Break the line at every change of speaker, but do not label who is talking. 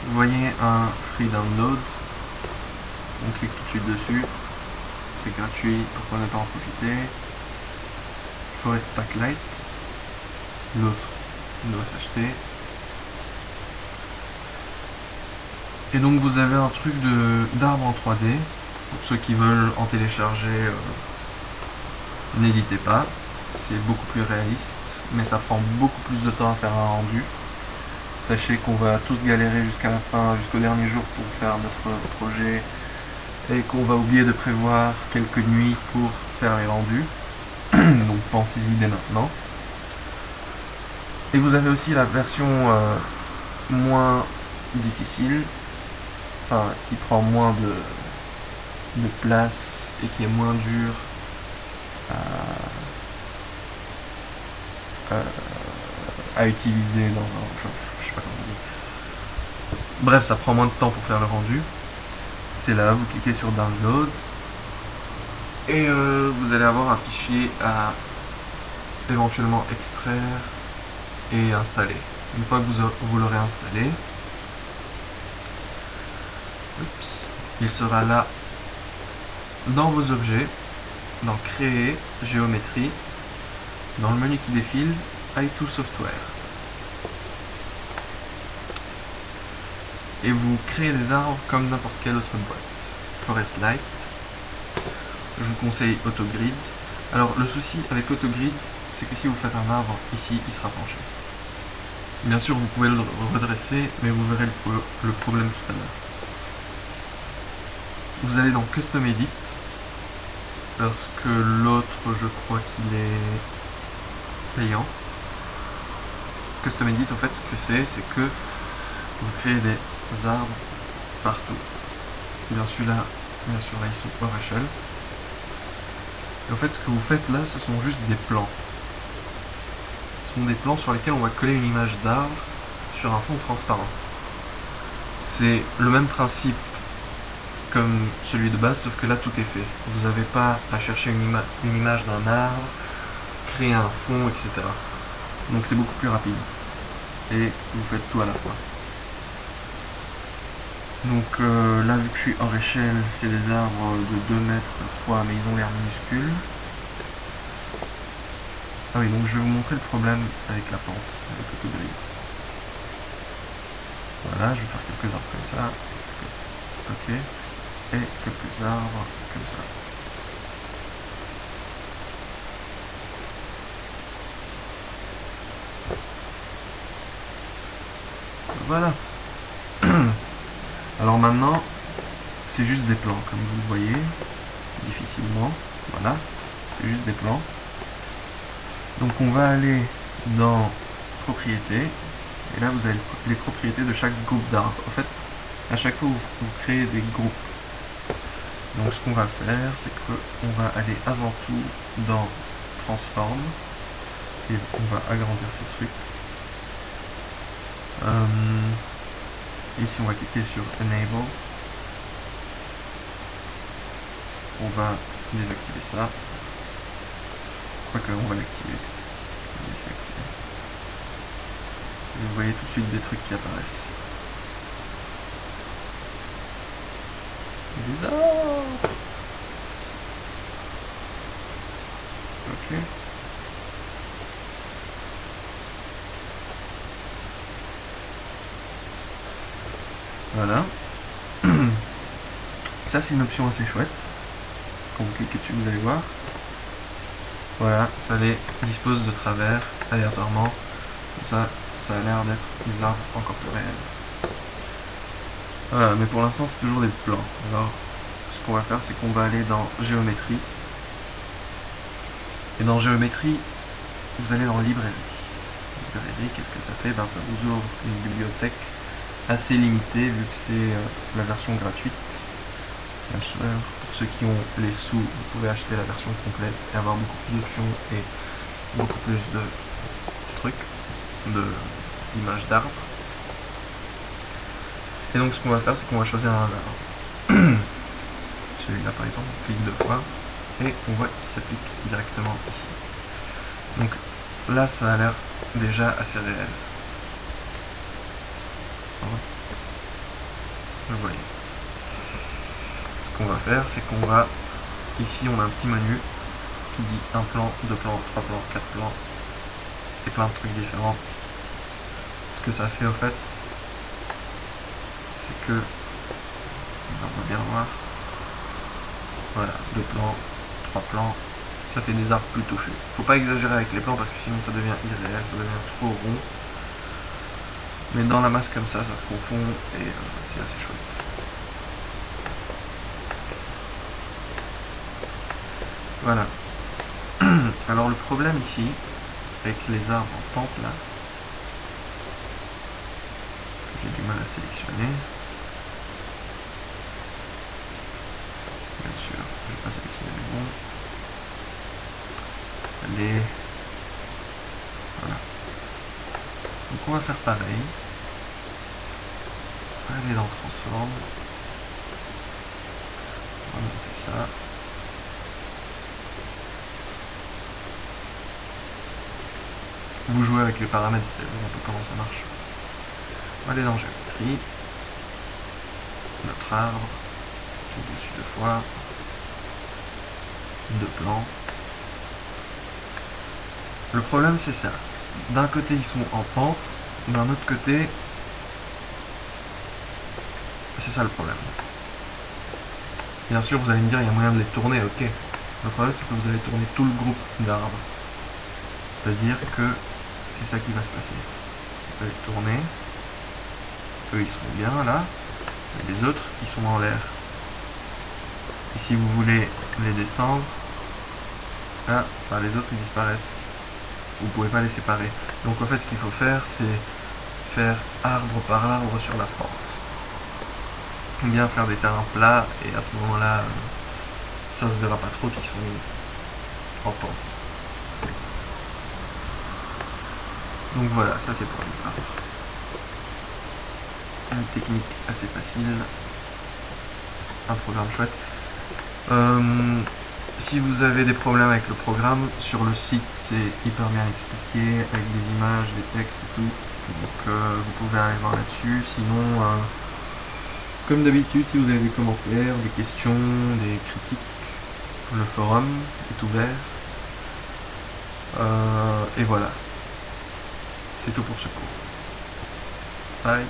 vous voyez un free download, on clique tout de suite dessus, c'est gratuit, pourquoi ne pas en profiter. Forest Pack Lite, l'autre doit s'acheter. Et donc vous avez un truc d'arbre en 3D, pour ceux qui veulent en télécharger, n'hésitez pas, c'est beaucoup plus réaliste, mais ça prend beaucoup plus de temps à faire un rendu. Sachez qu'on va tous galérer jusqu'à la fin, jusqu'au dernier jour pour faire notre projet, et qu'on va oublier de prévoir quelques nuits pour faire les rendus. Donc pensez-y dès maintenant. Et vous avez aussi la version moins difficile, enfin qui prend moins de place et qui est moins dure à utiliser dans un... je sais pas comment dire. Bref, ça prend moins de temps pour faire le rendu. C'est là, vous cliquez sur Download et vous allez avoir un fichier à éventuellement extraire et installer. Une fois que vous l'aurez installé, il sera là dans vos objets, dans Créer, Géométrie, dans le menu qui défile, iTool Software. Et vous créez des arbres comme n'importe quelle autre boîte. Forest Light, je vous conseille AutoGrid. Alors le souci avec AutoGrid, c'est que si vous faites un arbre ici, il sera penché. Bien sûr, vous pouvez le redresser, mais vous verrez le problème tout à l'heure. Vous allez dans Custom Edit, parce que l'autre, je crois qu'il est payant. Custom Edit, en fait, ce que c'est que vous créez des arbres partout. Bien sûr là, ils sont hors échelle. Et en fait, ce que vous faites là, ce sont juste des plans. Ce sont des plans sur lesquels on va coller une image d'arbre sur un fond transparent. C'est le même principe comme celui de base, sauf que là tout est fait. Vous n'avez pas à chercher une image d'un arbre, créer un fond, etc. Donc c'est beaucoup plus rapide. Et vous faites tout à la fois. Donc là, vu que je suis hors échelle, c'est des arbres de 2 mètres 3, mais ils ont l'air minuscules. Ah oui, donc je vais vous montrer le problème avec la pente, avec AutoGrid. Voilà, je vais faire quelques arbres comme ça. Ok. Et quelques arbres comme ça. Voilà. Alors maintenant, c'est juste des plans, comme vous le voyez, difficilement. Voilà, c'est juste des plans. Donc on va aller dans Propriétés, et là vous avez les propriétés de chaque groupe d'arbres. En fait, à chaque fois vous créez des groupes. Donc ce qu'on va faire, c'est qu'on va aller avant tout dans Transform, et on va agrandir ces trucs. Ici on va cliquer sur Enable. On va désactiver ça. Quoique on va l'activer. Vous voyez tout de suite des trucs qui apparaissent. Bizarre. Ok. Voilà. Ça c'est une option assez chouette. Quand vous cliquez dessus, vous allez voir. Voilà, ça les dispose de travers aléatoirement. Ça a l'air d'être des arbres encore plus réels. Voilà, mais pour l'instant c'est toujours des plans. Alors, ce qu'on va faire, c'est qu'on va aller dans Géométrie. Et dans Géométrie, vous allez dans Librairie. Librairie, qu'est-ce que ça fait? Ben, ça vous ouvre une bibliothèque assez limitée, vu que c'est la version gratuite. Bien sûr, pour ceux qui ont les sous, vous pouvez acheter la version complète et avoir beaucoup plus d'options et beaucoup plus de trucs, d'images d'arbres. Et donc ce qu'on va faire, c'est qu'on va choisir un arbre. Celui-là par exemple, on clique 2 fois et on voit qu'il s'applique directement ici. Donc là, ça a l'air déjà assez réel. Vous voyez. Ce qu'on va faire, c'est qu'on va... Ici, on a un petit menu qui dit un plan, deux plans, trois plans, quatre plans, et plein de trucs différents. Ce que ça fait, au fait, c'est que... On va bien voir. Voilà, deux plans, trois plans. Ça fait des arbres plus touffus. Faut pas exagérer avec les plans parce que sinon ça devient irréel, ça devient trop rond. Mais dans la masse comme ça se confond et c'est assez chouette. Voilà. Alors le problème ici, avec les arbres en pente là, j'ai du mal à sélectionner. Bien sûr, je vais pas sélectionner le bon. Allez. Voilà. Donc on va faire pareil. Aller dans Transform. On va monter ça. Vous jouez avec les paramètres, vous savez un peu comment ça marche. On va aller dans Géométrie. Notre arbre. Dessus deux fois. Deux plans. Le problème c'est ça. D'un côté ils sont en pente, d'un autre côté c'est ça le problème. Bien sûr vous allez me dire il y a moyen de les tourner, ok. Le problème c'est que vous allez tourner tout le groupe d'arbres. C'est-à-dire que c'est ça qui va se passer. Vous allez tourner. Eux ils sont bien là. Mais les autres ils sont en l'air. Et si vous voulez les descendre, là, enfin, les autres ils disparaissent. Vous pouvez pas les séparer. Donc en fait ce qu'il faut faire c'est faire arbre par arbre sur la porte. Ou bien faire des terrains plats et à ce moment là ça se verra pas trop qu'ils sont en pente. Donc voilà, ça c'est pour les arbres. Une technique assez facile. Un programme chouette. Si vous avez des problèmes avec le programme, sur le site c'est hyper bien expliqué, avec des images, des textes et tout. Donc vous pouvez aller voir là-dessus. Sinon, comme d'habitude, si vous avez des commentaires, des questions, des critiques, le forum est ouvert. Et voilà. C'est tout pour ce cours. Bye.